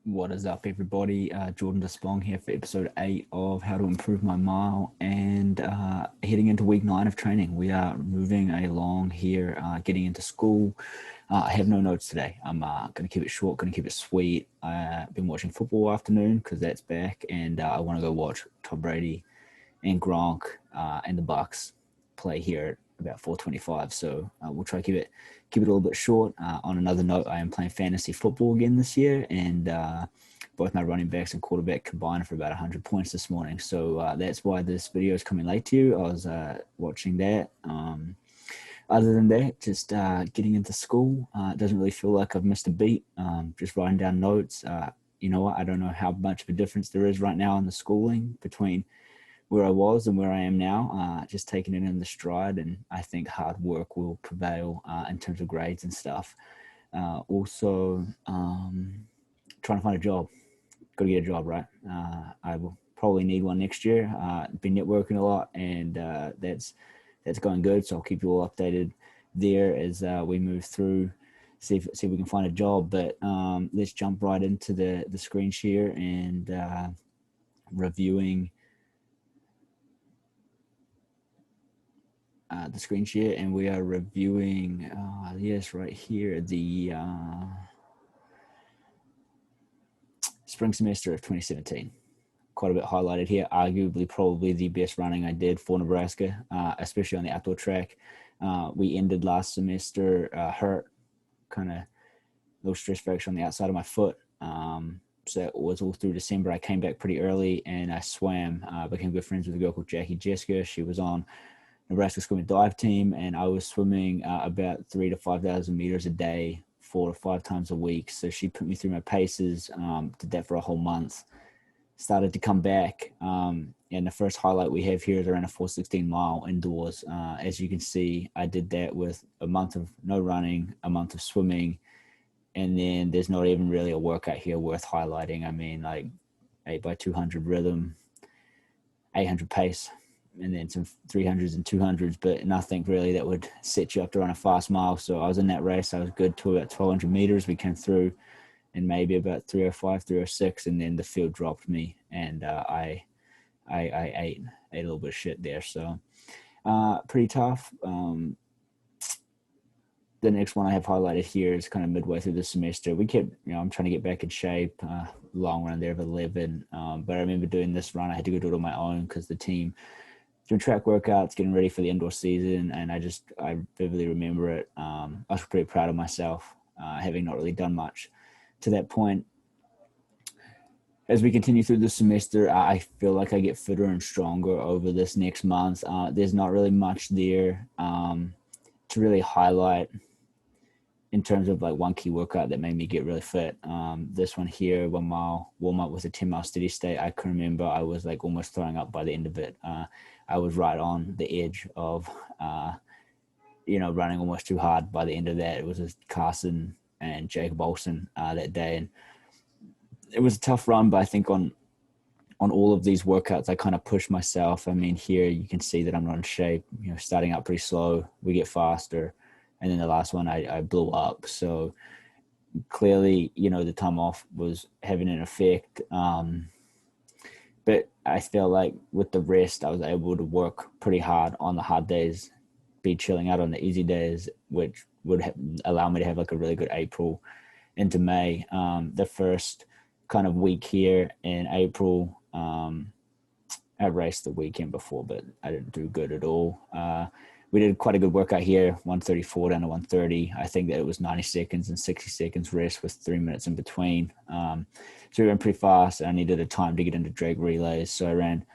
What is up, everybody? Jordan Despong here for episode 8 of How to Improve My Mile, and heading into week 9 of training. We are moving along here, getting into school. I have no notes today. I'm going to keep it short, going to keep it sweet. I've been watching football afternoon because that's back, and I want to go watch Tom Brady and Gronk and the Bucks play here at about 4:25. So we'll try to keep it a little bit short. On another note, I am playing fantasy football again this year, and both my running backs and quarterback combined for about 100 points this morning. So that's why this video is coming late to you. I was watching that. Other than that, just getting into school. It doesn't really feel like I've missed a beat. Just writing down notes. You know what? I don't know how much of a difference there is right now in the schooling between where I was and where I am now, just taking it in the stride, and I think hard work will prevail in terms of grades and stuff. Also, trying to find a job. Got to get a job, right? I will probably need one next year. Been networking a lot, and that's going good. So I'll keep you all updated there as we move through. See if we can find a job. But let's jump right into the screen share and reviewing. The screen share, and we are reviewing yes, right here, the spring semester of 2017. Quite a bit highlighted here. Arguably probably the best running I did for Nebraska, especially on the outdoor track. We ended last semester hurt, kind of a little stress fracture on the outside of my foot. So it was all through December. I came back pretty early and I swam, became good friends with a girl called Jackie Jessica. She was on Nebraska swim and dive team, and I was swimming about 3,000 to 5,000 meters a day, 4 to 5 times a week. So she put me through my paces, did that for a whole month, started to come back. And the first highlight we have here is around a 4:16 mile indoors. As you can see, I did that with a month of no running, a month of swimming, and then there's not even really a workout here worth highlighting. I mean, like 8x200 rhythm, 800 pace, and then some 300s and 200s, but nothing really that would set you up to run a fast mile. So I was in that race. I was good to about 1,200 meters. We came through in maybe about 305, 306, and then the field dropped me, and I ate a little bit of shit there. So pretty tough. The next one I have highlighted here is kind of midway through the semester. We kept, I'm trying to get back in shape. Long run there of 11, but I remember doing this run. I had to go do it on my own because the team doing track workouts, getting ready for the indoor season, and I vividly remember it. I was pretty proud of myself, having not really done much to that point. As we continue through the semester, I feel like I get fitter and stronger over this next month. There's not really much there to really highlight in terms of like one key workout that made me get really fit. This one here, 1 mile warm up with a 10 mile steady state. I can remember I was like almost throwing up by the end of it. I was right on the edge of, running almost too hard by the end of that. It was Carson and Jacob Olsen that day. And it was a tough run, but I think on all of these workouts, I kind of pushed myself. I mean, here you can see that I'm not in shape, starting out pretty slow. We get faster. And then the last one, I blew up. So clearly, the time off was having an effect. But I feel like with the rest, I was able to work pretty hard on the hard days, be chilling out on the easy days, which would allow me to have like a really good April into May. The first kind of week here in April, I raced the weekend before, but I didn't do good at all. We did quite a good workout here, 134 down to 130. I think that it was 90 seconds and 60 seconds rest with 3 minutes in between. So we ran pretty fast, and I needed a time to get into drag relays. So I ran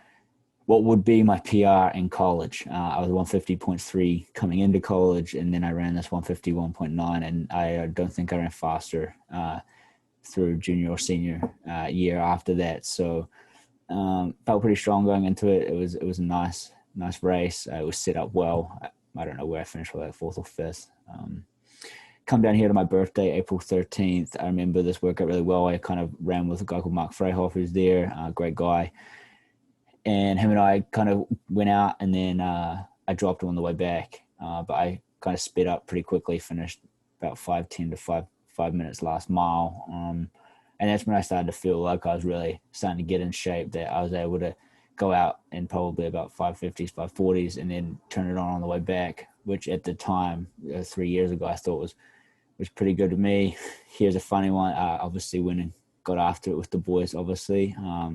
what would be my PR in college. I was 150.3 coming into college, and then I ran this 151.9, and I don't think I ran faster through junior or senior year after that. So felt pretty strong going into it. It was a nice race. It was set up well. I don't know where I finished, like 4th or 5th. Come down here to my birthday, April 13th. I remember this workout really well. I kind of ran with a guy called Mark Freyhoff, who's there, great guy. And him and I kind of went out, and then I dropped him on the way back. But I kind of sped up pretty quickly, finished about 5:10 to 5 minutes last mile. And that's when I started to feel like I was really starting to get in shape, that I was able to go out and probably about 550s, 540s, and then turn it on the way back, which at the time, 3 years ago, I thought was pretty good to me. Here's a funny one. Obviously went and got after it with the boys, obviously. A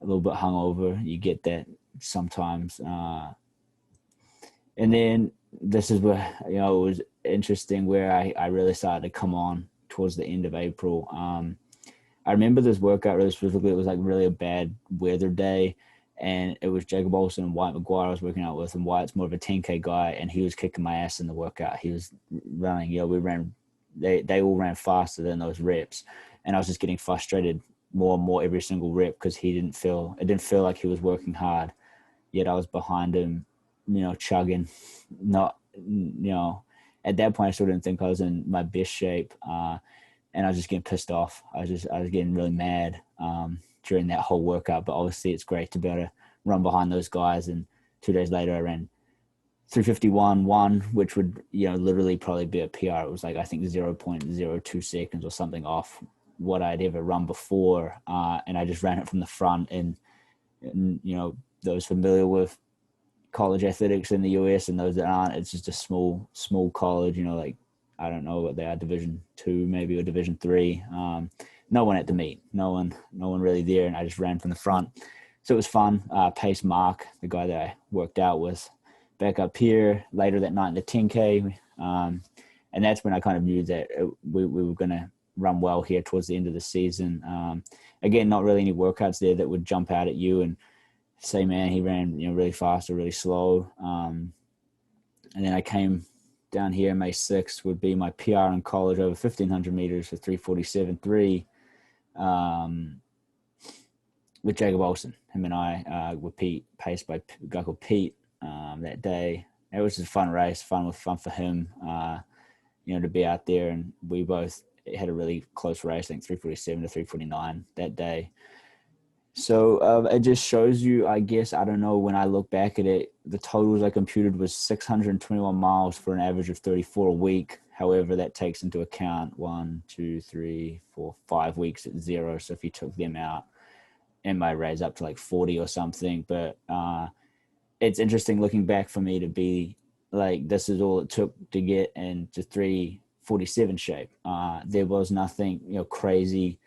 little bit hungover. You get that sometimes. And then this is where, it was interesting, where I really started to come on towards the end of April. I remember this workout really specifically. It was like really a bad weather day, and it was Jacob Olsen and Wyatt McGuire I was working out with, and Wyatt's more of a 10K guy, and he was kicking my ass in the workout. He was running, we ran, they all ran faster than those reps, and I was just getting frustrated more and more every single rep, because it didn't feel like he was working hard, yet I was behind him, chugging. Not, at that point I still didn't think I was in my best shape, and I was just getting pissed off. I was getting really mad during that whole workout. But obviously it's great to be able to run behind those guys. And 2 days later I ran 351.1, which would, literally probably be a PR. It was like, I think 0.02 seconds or something off what I'd ever run before. And I just ran it from the front, and those familiar with college athletics in the US and those that aren't, it's just a small college, like, I don't know what they are, Division 2 maybe, or Division 3. No one at the meet, no one really there, and I just ran from the front. So it was fun. Pace Mark, the guy that I worked out with, back up here later that night in the 10K. And that's when I kind of knew that we were going to run well here towards the end of the season. Again, not really any workouts there that would jump out at you and say, man, he ran really fast or really slow. And then I came down here, May 6th would be my PR in college over 1,500 meters for 347.3 with Jacob Olsen. Him and I were paced by a guy called Pete that day. It was just a fun race, fun for him, to be out there. And we both had a really close race, I think 347 to 349 that day. So it just shows you, I guess, I don't know, when I look back at it, the totals I computed was 621 miles for an average of 34 a week. However, that takes into account 5 weeks at zero. So if you took them out, it might raise up to like 40 or something. But it's interesting looking back for me to be like, this is all it took to get into 347 shape. There was nothing, crazy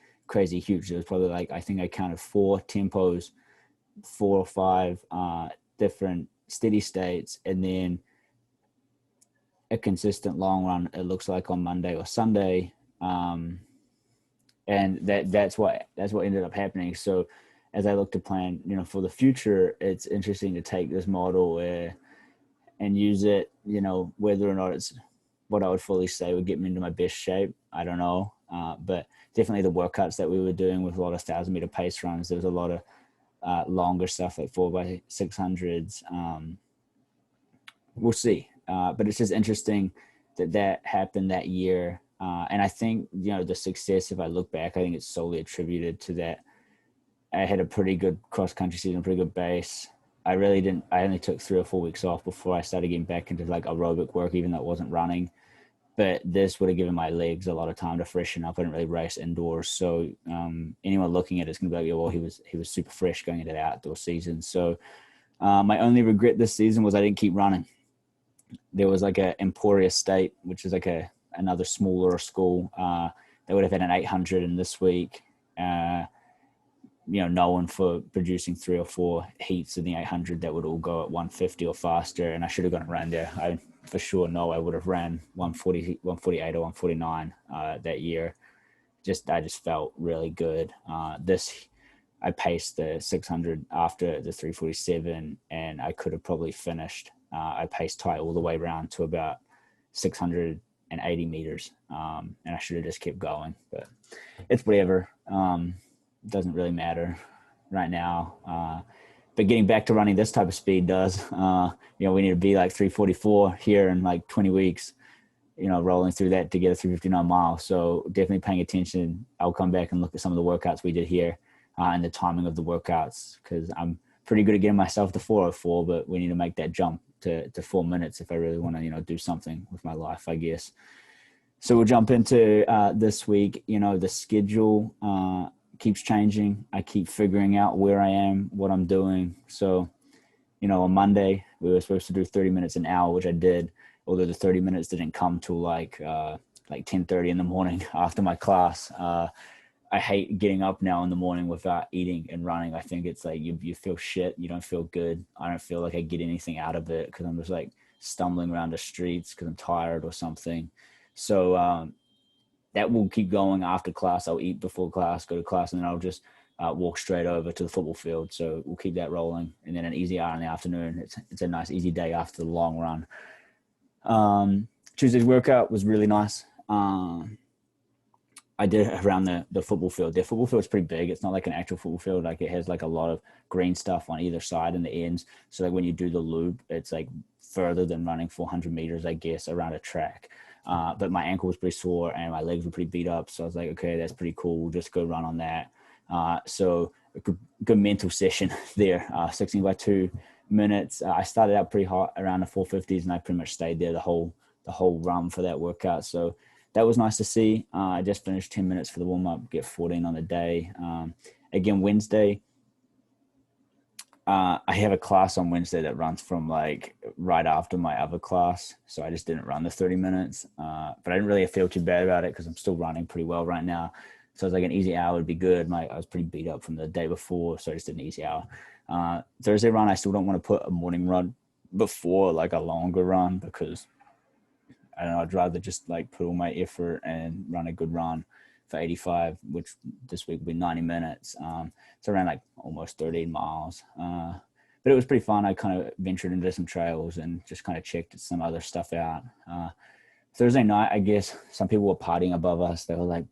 huge. There was probably like, I think I counted 4 tempos, 4 or 5 different steady states, and then a consistent long run, it looks like, on Monday or Sunday. And that's what ended up happening. So as I look to plan, for the future, it's interesting to take this model and use it, whether or not it's what I would fully say would get me into my best shape, I don't know. But definitely the workouts that we were doing with a lot of 1,000-meter pace runs, there was a lot of longer stuff like 4x600s. We'll see. But it's just interesting that happened that year. And I think, the success, if I look back, I think it's solely attributed to that. I had a pretty good cross-country season, pretty good base. I only took 3 or 4 weeks off before I started getting back into like aerobic work, even though it wasn't running. But this would have given my legs a lot of time to freshen up. I didn't really race indoors. So anyone looking at it's going to be like, yeah, well, he was super fresh going into the outdoor season. So my only regret this season was I didn't keep running. There was like a Emporia State, which is like another smaller school. They would have had an 800 in this week. Known for producing 3 or 4 heats in the 800 that would all go at 150 or faster. And I should have gone around there. I for sure know I would have ran 140, 148 or 149 that year. I just felt really good. I paced the 600 after the 347, and I could have probably finished. I paced tight all the way around to about 680 meters. And I should have just kept going, but it's whatever. Doesn't really matter right now. But getting back to running this type of speed does. We need to be like 344 here in like 20 weeks, rolling through that to get a 359 mile. So definitely paying attention. I'll come back and look at some of the workouts we did here and the timing of the workouts, because I'm pretty good at getting myself to 404, but we need to make that jump to 4 minutes if I really want to, do something with my life, I guess. So we'll jump into this week. The schedule keeps changing. I keep figuring out where I am, what I'm doing. So, on Monday, we were supposed to do 30 minutes an hour, which I did, although the 30 minutes didn't come till like 10:30 in the morning after my class. I hate getting up now in the morning without eating and running. I think it's like you feel shit. You don't feel good. I don't feel like I get anything out of it because I'm just like stumbling around the streets because I'm tired or something. So that will keep going after class. I'll eat before class, go to class, and then I'll just walk straight over to the football field. So we'll keep that rolling. And then an easy hour in the afternoon. It's a nice, easy day after the long run. Tuesday's workout was really nice. I did it around the football field. The football field is pretty big. It's not like an actual football field. Like it has like a lot of green stuff on either side and the ends. So like when you do the loop, it's like further than running 400 meters, I guess, around a track. But my ankle was pretty sore and my legs were pretty beat up. So I was like, okay, that's pretty cool. We'll just go run on that. So a good mental session there. 16 by 2 minutes. I started out pretty hot around the 450s and I pretty much stayed there the whole run for that workout. So that was nice to see. I just finished 10 minutes for the warm-up, get 14 on the day. Again, Wednesday, I have a class on Wednesday that runs from like right after my other class. So I just didn't run the 30 minutes. But I didn't really feel too bad about it because I'm still running pretty well right now. So I was like, an easy hour would be good. I was pretty beat up from the day before, so I just did an easy hour. Thursday run, I still don't want to put a morning run before like a longer run because I don't know, I'd rather just like put all my effort and run a good run for 85, which this week will be 90 minutes. It's around like almost 13 miles. But it was pretty fun. I kind of ventured into some trails and just kind of checked some other stuff out. Thursday night, I guess some people were partying above us. They were like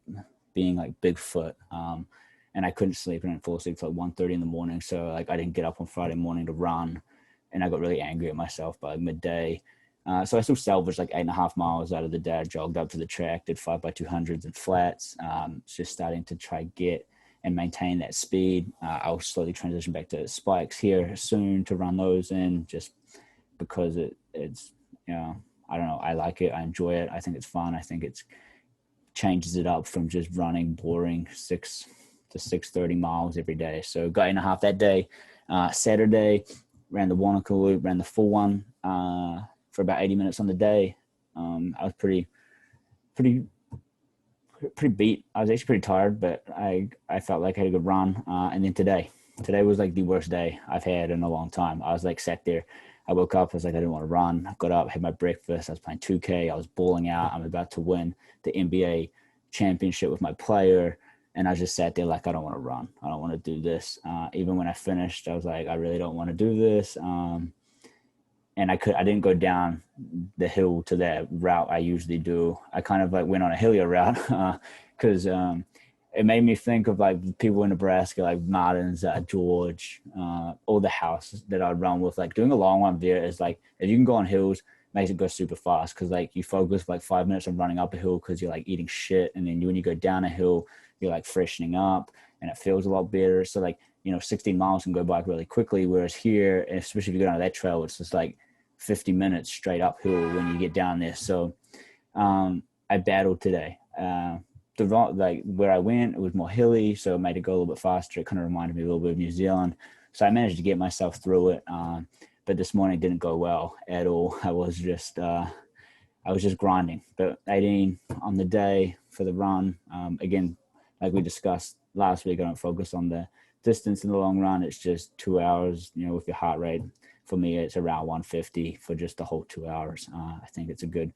being like Bigfoot. And I couldn't sleep and I didn't fall asleep till like 1:30 in the morning. So like I didn't get up on Friday morning to run and I got really angry at myself by like midday. So I still salvaged like 8.5 miles out of the day. I jogged up to the track, did 5x200s and flats. Just starting to try get and maintain that speed. I'll slowly transition back to spikes here soon to run those in just because it's, I don't know. I like it. I enjoy it. I think it's fun. I think it's changes it up from just running boring 6 to 6:30 miles every day. So got 8.5 that day. Saturday, ran the Wanaka loop, ran the full one. For about 80 minutes on the day. I was pretty beat. I was actually pretty tired, but I felt like I had a good run. And then today was like the worst day I've had in a long time. I was like sat there. I woke up. I was like, I didn't want to run. I got up, had my breakfast. I was playing 2K. I was bawling out. I'm about to win the NBA championship with my player. And I just sat there like, I don't want to run. I don't want to do this. Even when I finished, I was like, I really don't want to do this. And I didn't go down the hill to that route I usually do. I kind of like went on a hillier route because it made me think of like people in Nebraska, like Martins, George, all the houses that I'd run with. Like doing a long one there is like, if you can go on hills, makes it go super fast because like you focus for like 5 minutes on running up a hill because you're like eating shit. And then when you go down a hill, you're like freshening up and it feels a lot better. So like, 16 miles can go by really quickly. Whereas here, especially if you go down that trail, it's just like 50 minutes straight uphill when you get down there. So I battled today. Like where I went, it was more hilly, so it made it go a little bit faster. It kind of reminded me a little bit of New Zealand. So I managed to get myself through it. But this morning didn't go well at all. I was just grinding. But 18 on the day for the run. Again, like we discussed last week, I don't focus on the distance in the long run. It's just 2 hours, with your heart rate. For me, it's around 150 for just the whole 2 hours. I think it's a good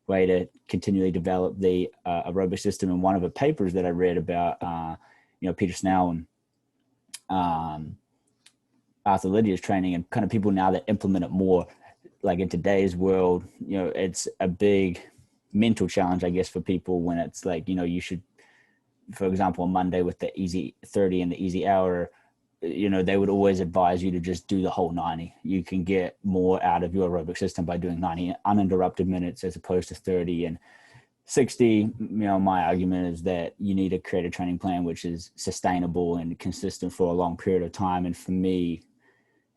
way to continually develop the aerobic system. And one of the papers that I read about, Peter Snell and Arthur Lydia's training and kind of people now that implement it more, like in today's world, it's a big mental challenge, I guess, for people when it's like, you should, for example, on Monday with the easy 30 and the easy hour, they would always advise you to just do the whole 90. You can get more out of your aerobic system by doing 90 uninterrupted minutes as opposed to 30 and 60. My argument is that you need to create a training plan which is sustainable and consistent for a long period of time. And for me,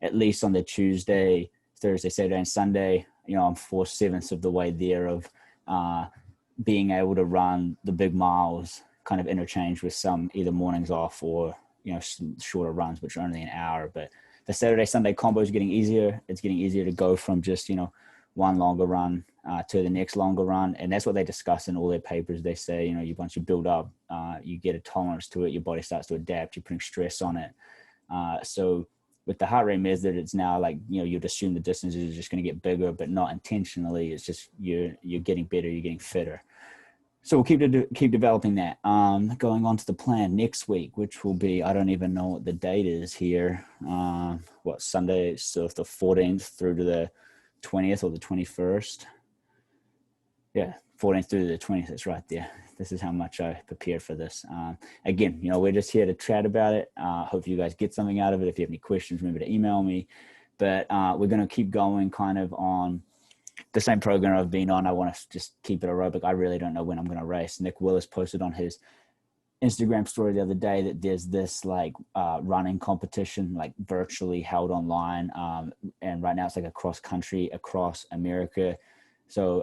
at least on the Tuesday, Thursday, Saturday, and Sunday, I'm 4/7 of the way there of being able to run the big miles kind of interchange with some either mornings off or, shorter runs, which are only an hour. But the Saturday, Sunday combo is getting easier. It's getting easier to go from just, one longer run to the next longer run. And that's what they discuss in all their papers. They say, once you build up, you get a tolerance to it. Your body starts to adapt. You're putting stress on it. So with the heart rate method, it's now like, you'd assume the distances are just going to get bigger, but not intentionally. It's just you're getting better, you're getting fitter. So we'll keep developing that. Going on to the plan next week, which will be, I don't even know what the date is here. Sunday, so the 14th through to the 20th or the 21st. Yeah, 14th through to the 20th. It's right there. This is how much I prepared for this. Again, we're just here to chat about it. Hope you guys get something out of it. If you have any questions, remember to email me. But we're going to keep going kind of on the same program I've been on. I want to just keep it aerobic. I really don't know when I'm going to race. Nick Willis posted on his Instagram story the other day that there's this like running competition, like virtually held online. And right now it's like a cross country across America. So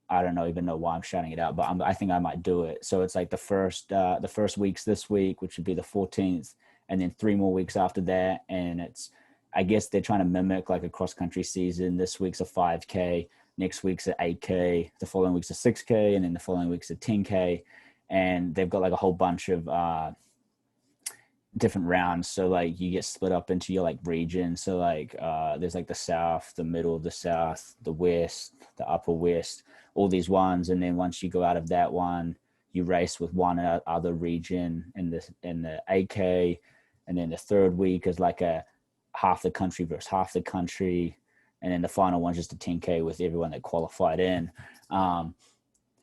I don't even know why I'm shouting it out, but I think I might do it. So it's like the first week's this week, which would be the 14th, and then 3 more weeks after that. And I guess they're trying to mimic like a cross country season. This week's a 5K, next week's a 8K, the following week's a 6K, and then the following week's a 10K. And they've got like a whole bunch of different rounds. So like you get split up into your like region. So like there's like the South, the middle of the South, the West, the upper West, all these ones. And then once you go out of that one, you race with one other region in the 8K. And then the third week is like a half the country versus half the country. And then the final one's just a 10K with everyone that qualified in.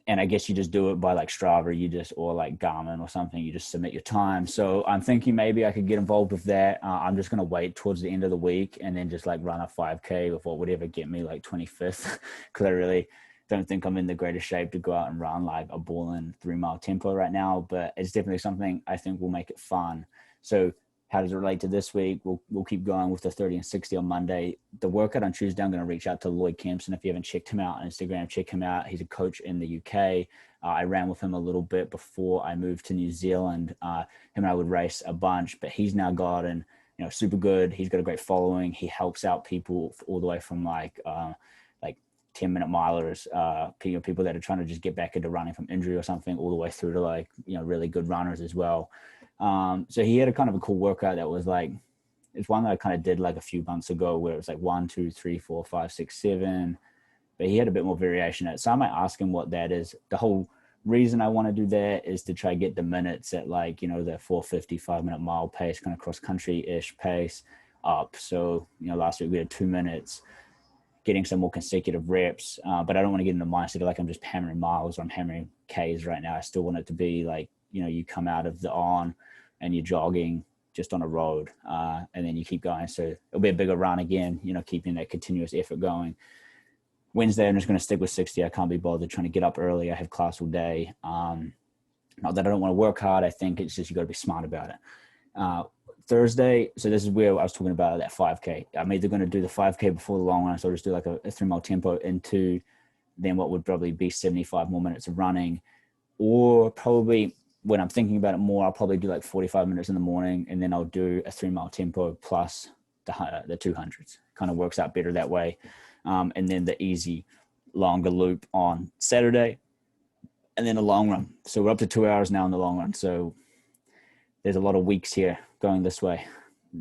And I guess you just do it by like Strava, or like Garmin or something, you just submit your time. So I'm thinking maybe I could get involved with that. I'm just going to wait towards the end of the week and then just like run a 5K with what would ever get me like 25th. Cause I really don't think I'm in the greatest shape to go out and run like a ball-in 3-mile tempo right now, but it's definitely something I think will make it fun. So how does it relate to this week? We'll keep going with the 30 and 60 on Monday. The workout on Tuesday, I'm going to reach out to Lloyd Kempson. If you haven't checked him out on Instagram, check him out. He's a coach in the UK. I ran with him a little bit before I moved to New Zealand. Him and I would race a bunch, but he's now gotten, super good. He's got a great following. He helps out people all the way from like 10-minute milers, people that are trying to just get back into running from injury or something, all the way through to like, really good runners as well. So he had a kind of a cool workout that was like, it's one that I kind of did like a few months ago where it was like 1, 2, 3, 4, 5, 6, 7, but he had a bit more variation in it. So I might ask him what that is. The whole reason I want to do that is to try to get the minutes at like, the 4:50 5-minute mile pace, kind of cross country-ish pace up. So, last week we had 2 minutes, getting some more consecutive reps, but I don't want to get in the mindset of like I'm just hammering miles or I'm hammering Ks right now. I still want it to be like, you come out of the on and you're jogging just on a road, and then you keep going. So it'll be a bigger run again, keeping that continuous effort going. Wednesday, I'm just going to stick with 60. I can't be bothered trying to get up early. I have class all day. Not that I don't want to work hard. I think it's just you got to be smart about it. Thursday, so this is where I was talking about that 5K. I'm either going to do the 5K before the long run, so I'll just do like a 3-mile tempo into then what would probably be 75 more minutes of running, or probably when I'm thinking about it more, I'll probably do like 45 minutes in the morning, and then I'll do a 3-mile tempo plus the 200s. Kind of works out better that way. And then the easy longer loop on Saturday, and then a long run. So we're up to 2 hours now in the long run. So there's a lot of weeks here going this way.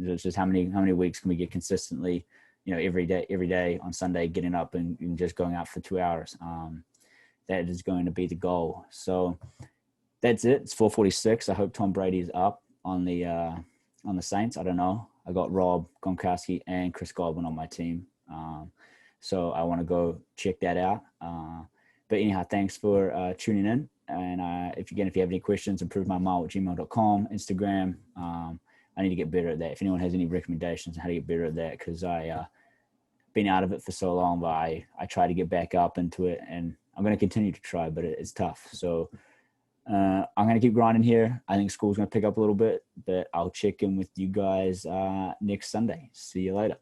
It's just how many weeks can we get consistently, every day on Sunday, getting up and just going out for 2 hours. That is going to be the goal. So that's it. It's 4:46. I hope Tom Brady's up on the Saints. I don't know. I got Rob Gronkowski and Chris Godwin on my team. So I want to go check that out. But anyhow, thanks for tuning in. And if you have any questions, improvemymile@gmail.com, Instagram. I need to get better at that. If anyone has any recommendations on how to get better at that, because I been out of it for so long, but I try to get back up into it, and I'm going to continue to try, but it's tough. So I'm going to keep grinding here. I think school's going to pick up a little bit, but I'll check in with you guys next Sunday. See you later.